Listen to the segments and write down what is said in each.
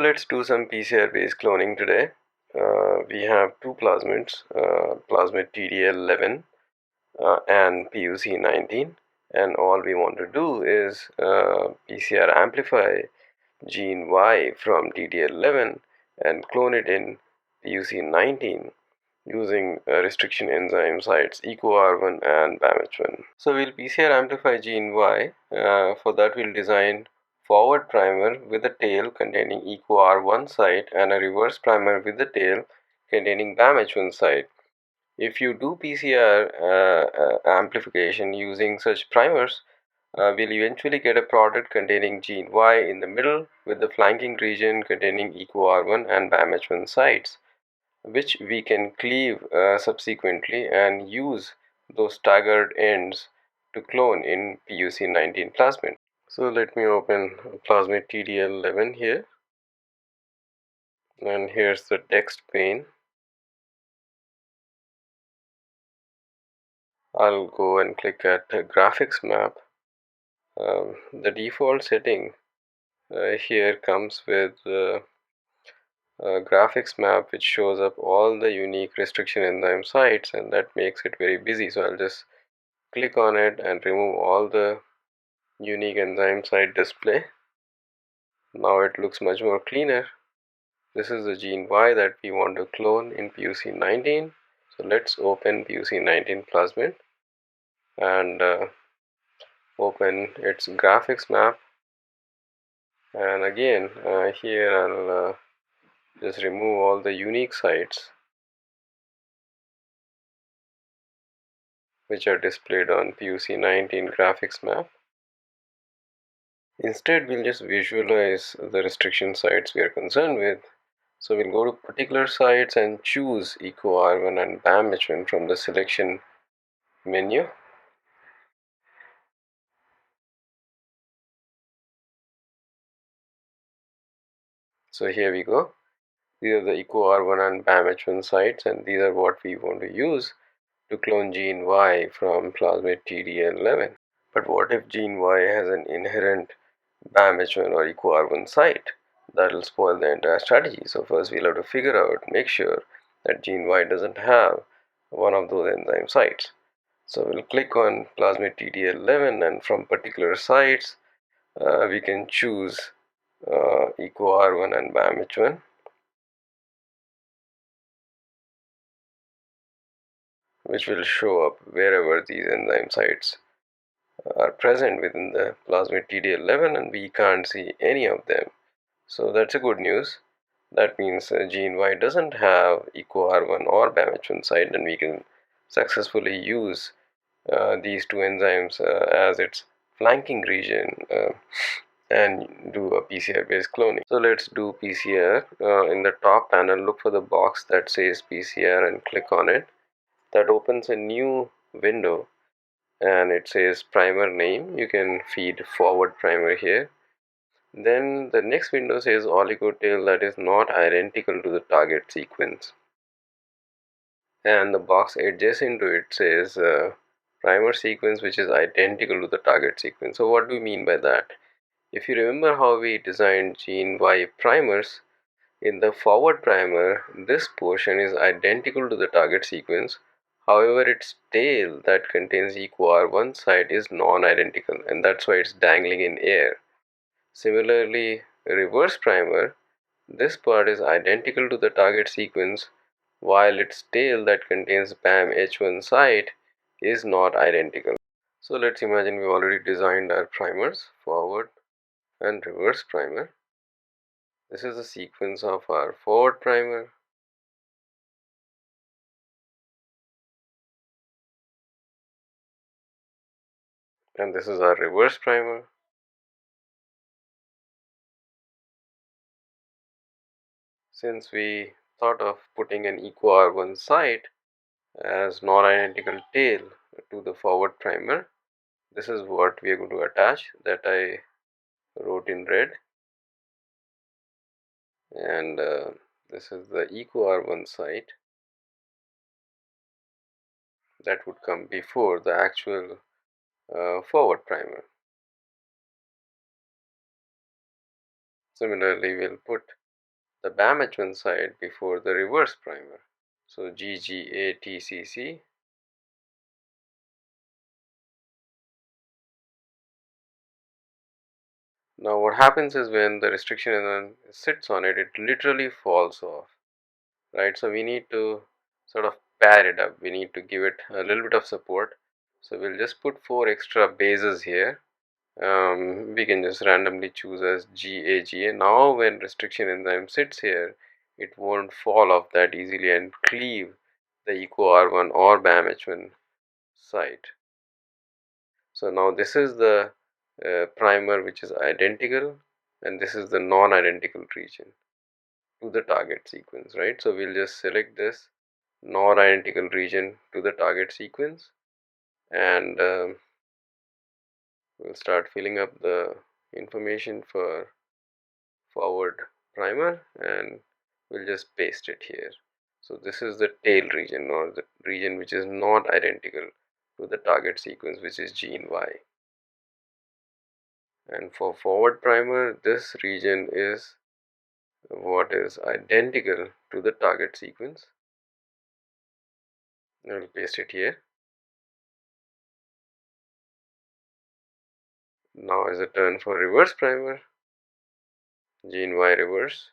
let's do some PCR based cloning today. We have two plasmids, plasmid pTDL11 and pUC19, and all we want to do is PCR amplify gene Y from pTDL11 and clone it in pUC19 using restriction enzyme sites EcoR1 and BAMH1. So we'll PCR amplify gene Y. For that we'll design forward primer with a tail containing EcoR1 site and a reverse primer with the tail containing BAMH1 site. If you do PCR amplification using such primers, we'll eventually get a product containing gene Y in the middle with the flanking region containing EcoR1 and BAMH1 sites, which we can cleave subsequently and use those staggered ends to clone in pUC19 plasmid. So let me open plasmid pTDL11 here, and here's the text pane. I'll go and click at graphics map. The default setting here comes with graphics map, which shows up all the unique restriction enzyme sites, and that makes it very busy. So I'll just click on it and remove all the unique enzyme site display. Now it looks much more cleaner. This is the gene Y that we want to clone in pUC19. So let's open pUC19 plasmid and open its graphics map. And again, here I'll just remove all the unique sites which are displayed on pUC19 graphics map. Instead, we'll just visualize the restriction sites we are concerned with. So we'll go to particular sites and choose EcoR1 and BAMH1 from the selection menu. So here we go. These are the EcoR1 and BAMH1 sites, and these are what we want to use to clone gene Y from plasmid pTDL11. But what if gene Y has an inherent BAMH1 or EcoR1 site? That will spoil the entire strategy. So first we'll have to figure out, make sure that gene Y doesn't have one of those enzyme sites. So we'll click on plasmid pTDL11, and from particular sites we can choose EcoR1 and BAMH1. Which will show up wherever these enzyme sites are present within the plasmid pTDL11, and we can't see any of them. So that's a good news. That means gene Y doesn't have EcoR1 or BAMH1 site, and we can successfully use these two enzymes as its flanking region and do a PCR based cloning. So let's do PCR. In the top panel, look for the box that says PCR and click on it. That opens a new window and it says primer name. You can feed forward primer here. Then the next window says oligotail that is not identical to the target sequence, and the box adjacent to it says primer sequence which is identical to the target sequence. So what do we mean by that? If you remember how we designed gene Y primers, in the forward primer this portion is identical to the target sequence. However, its tail that contains EcoR1 site is non-identical, and that's why it's dangling in air. Similarly, reverse primer, this part is identical to the target sequence, while its tail that contains BAMH1 site is not identical. So let's imagine we've already designed our primers, forward and reverse primer. This is the sequence of our forward primer. And this is our reverse primer. Since we thought of putting an EcoR1 site as non-identical tail to the forward primer, this is what we are going to attach, that I wrote in red. And this is the EcoR1 site that would come before the actual forward primer. Similarly, we'll put the BAM-H1 site before the reverse primer. So GGATCC. Now what happens is when the restriction enzyme sits on it, it literally falls off, right? So we need to sort of pair it up. We need to give it a little bit of support. So we'll just put 4 extra bases here. We can just randomly choose as GAGA. Now when restriction enzyme sits here, it won't fall off that easily and cleave the EcoR1 or BAM-H1 site. So now this is the primer which is identical, and this is the non-identical region to the target sequence, right? So we'll just select this non-identical region to the target sequence, and we'll start filling up the information for forward primer, and we'll just paste it here. So this is the tail region, or the region which is not identical to the target sequence, which is GeneY. And for forward primer, this region is what is identical to the target sequence. I will paste it here. Now is the turn for reverse primer, GeneY reverse.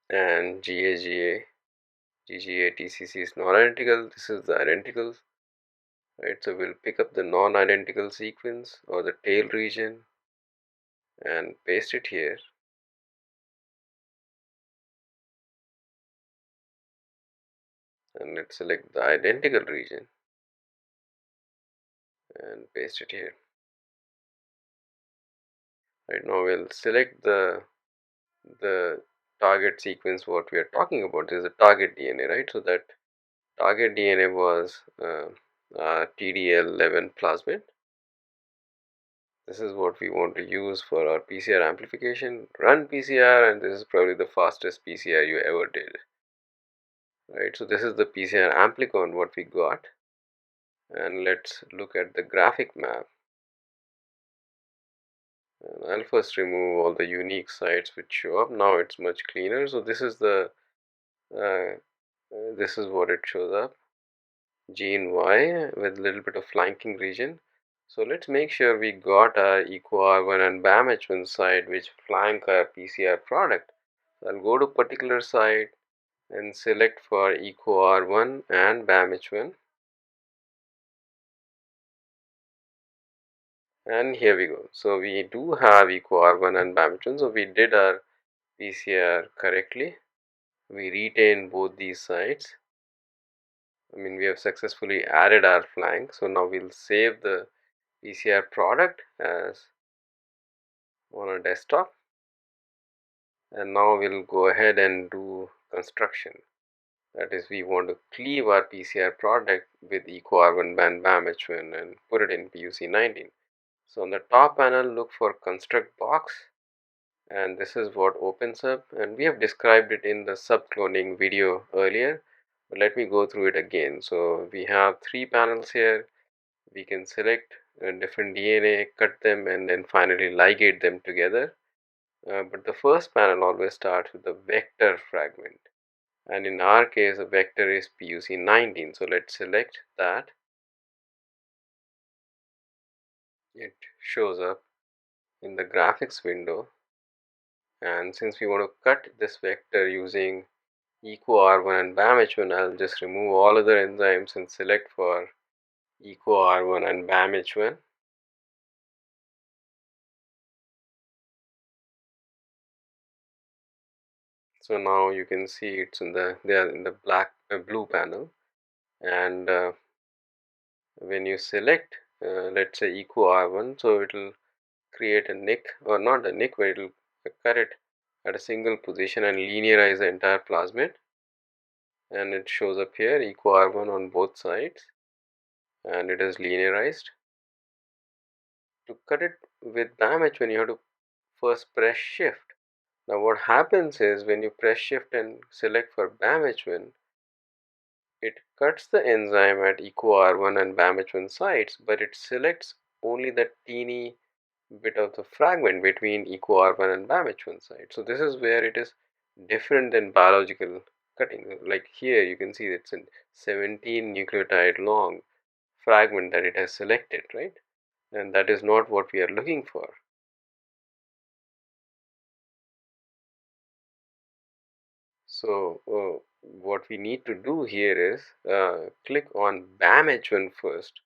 And GAGA, GGATCC is non-identical. This is the identical, right? So we'll pick up the non-identical sequence or the tail region and paste it here. And let's select the identical region and paste it here. Right now we'll select the target sequence what we are talking about. This is a target DNA, right? So that target DNA was pTDL11 plasmid. This is what we want to use for our PCR amplification. Run PCR, and this is probably the fastest PCR you ever did, right? So this is the PCR amplicon what we got, and let's look at the graphic map. And I'll first remove all the unique sites which show up. Now it's much cleaner. So this is the this is what it shows up. GeneY with a little bit of flanking region. So let's make sure we got our EcoR1 and BAM-H1 site which flank our PCR product. So I'll go to particular site and select for EcoR1 and BAM-H1. And here we go. So we do have EcoR1 and BAM-H1. So we did our PCR correctly. We retain both these sites. We have successfully added our flank. So now we'll save the PCR product as on our desktop, and now we'll go ahead and do construction. That is, we want to cleave our PCR product with EcoR1 and BAM-H1 and put it in pUC19. So on the top panel, look for construct box, and this is what opens up, and we have described it in the subcloning video earlier, but let me go through it again. So we have 3 panels here. We can select different DNA, cut them, and then finally ligate them together. But the first panel always starts with the vector fragment, and in our case the vector is pUC19. So let's select that. It shows up in the graphics window, and since we want to cut this vector using EcoR1 and BAM-H1, I'll just remove all other enzymes and select for EcoR1 and BAM-H1. So now you can see it's they are in the blue panel, and when you select let's say EcoR1, so it will create a nick, or not a nick, but it will cut it at a single position and linearize the entire plasmid, and it shows up here EcoR1 on both sides, and it is linearized. To cut it with BAM-H1, you have to first press shift. Now what happens is when you press shift and select for BAM-H1, it cuts the enzyme at EcoR1 and BAM-H1 sites, but it selects only the teeny bit of the fragment between EcoR1 and BAMH1 site. So this is where it is different than biological cutting. Like here you can see it's a 17 nucleotide long fragment that it has selected, right? And that is not what we are looking for. So what we need to do here is click on BAMH1 first,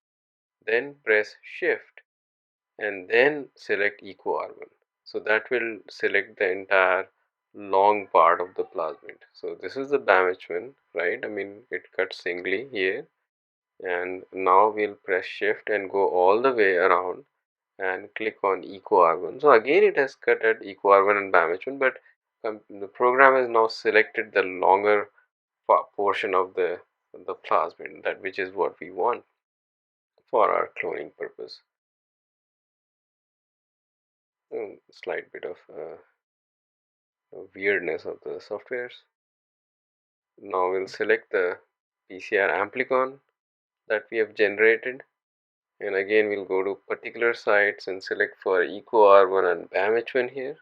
then press shift and then select EcoR1. So that will select the entire long part of the plasmid. So this is the BAMH1, right? I mean it cuts singly here, and now we'll press shift and go all the way around and click on EcoR1. So again it has cut at EcoR1 and BAMH1, but the program has now selected the longer portion of the plasmid, that which is what we want for our cloning purpose. Slight bit of weirdness of the softwares. Now we'll select the PCR amplicon that we have generated, and again we'll go to particular sites and select for EcoR1 and BAMH1 here.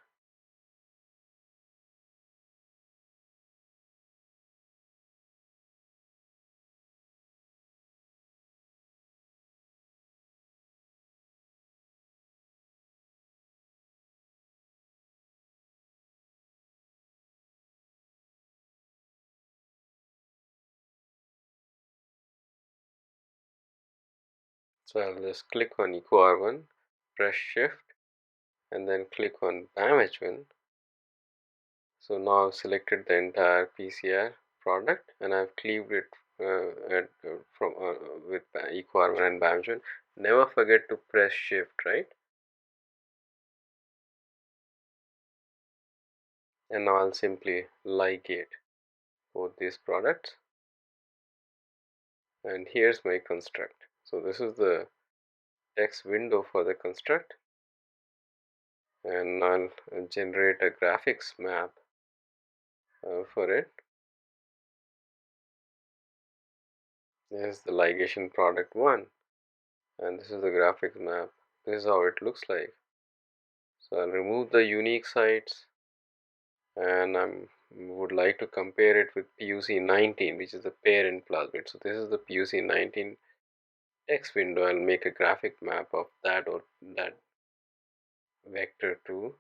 So I'll just click on EcoR1, press shift and then click on BAMH1. So now I've selected the entire PCR product and I've cleaved it with EcoR1 and BAMH1. Never forget to press shift, right? And now I'll simply ligate both these products, and here's my construct. So this is the text window for the construct, and I'll generate a graphics map for it. This is the ligation product 1, and this is the graphics map. This is how it looks like. So I'll remove the unique sites, and I would like to compare it with pUC19, which is the parent plasmid. So this is the pUC19 text window. I'll make a graphic map of that, or that vector 2.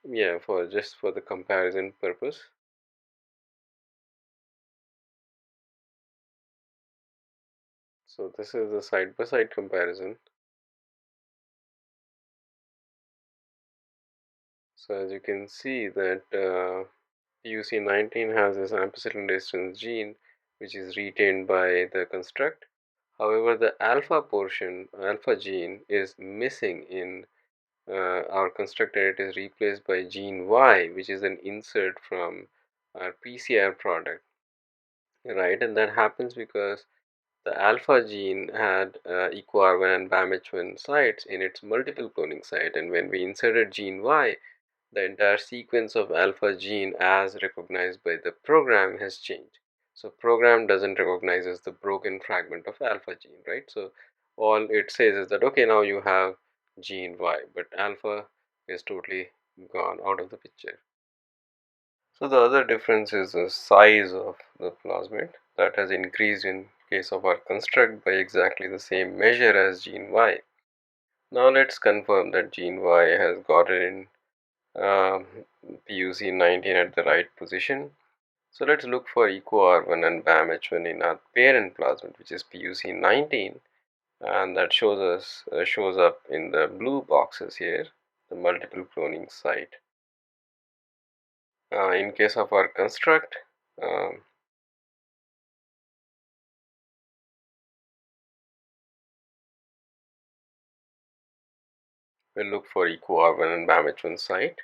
Yeah, for just for the comparison purpose. So this is the side by side comparison. So as you can see that pUC19 has this ampicillin resistance gene which is retained by the construct. However, the alpha portion, alpha gene, is missing in our construct, and it is replaced by GeneY, which is an insert from our PCR product, right? And that happens because the alpha gene had EcoR1 and BAMH1 sites in its multiple cloning site, and when we inserted GeneY, the entire sequence of alpha gene as recognized by the program has changed. So program doesn't recognize as the broken fragment of alpha gene, right? So all it says is that okay, now you have gene Y, but alpha is totally gone out of the picture. So the other difference is the size of the plasmid that has increased in case of our construct by exactly the same measure as gene Y. Now let's confirm that gene Y has gotten in pUC19 at the right position. So let's look for EcoR1 and BAMH1 in our parent plasmid, which is pUC19, and that shows up in the blue boxes here, the multiple cloning site. In case of our construct, we'll look for EcoR1 and BAMH1 site,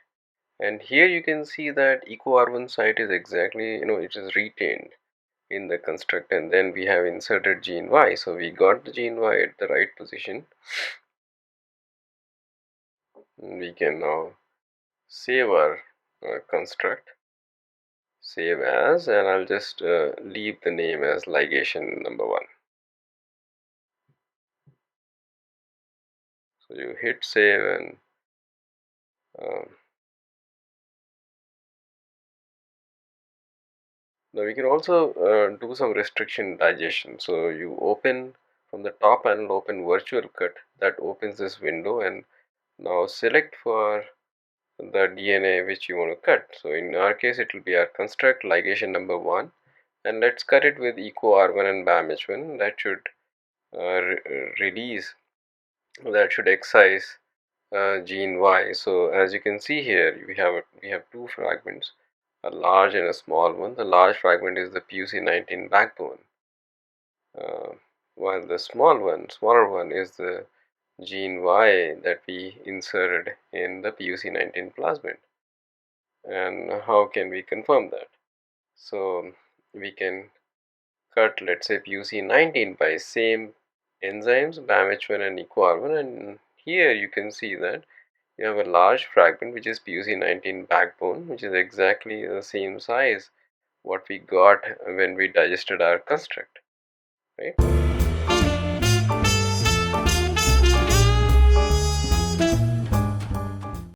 and here you can see that EcoR1 site is exactly, it is retained in the construct, and then we have inserted gene Y. So we got the gene Y at the right position. We can now save our construct, save as, and I'll just leave the name as ligation number 1. So you hit save, and um, now we can also do some restriction digestion. So you open from the top panel, open virtual cut, that opens this window, and now select for the DNA which you want to cut. So in our case it will be our construct ligation number 1, and let's cut it with eco R1 and BAM-H1. That should release, that should excise gene Y. So as you can see here, we have two fragments, a large and a small one. The large fragment is the pUC19 backbone, uh, while the smaller one is the gene Y that we inserted in the pUC19 plasmid. And how can we confirm that? So we can cut, let's say, pUC19 by same enzymes, BAM-H1 and EcoR1, and here you can see that you have a large fragment which is pUC19 backbone, which is exactly the same size what we got when we digested our construct, right?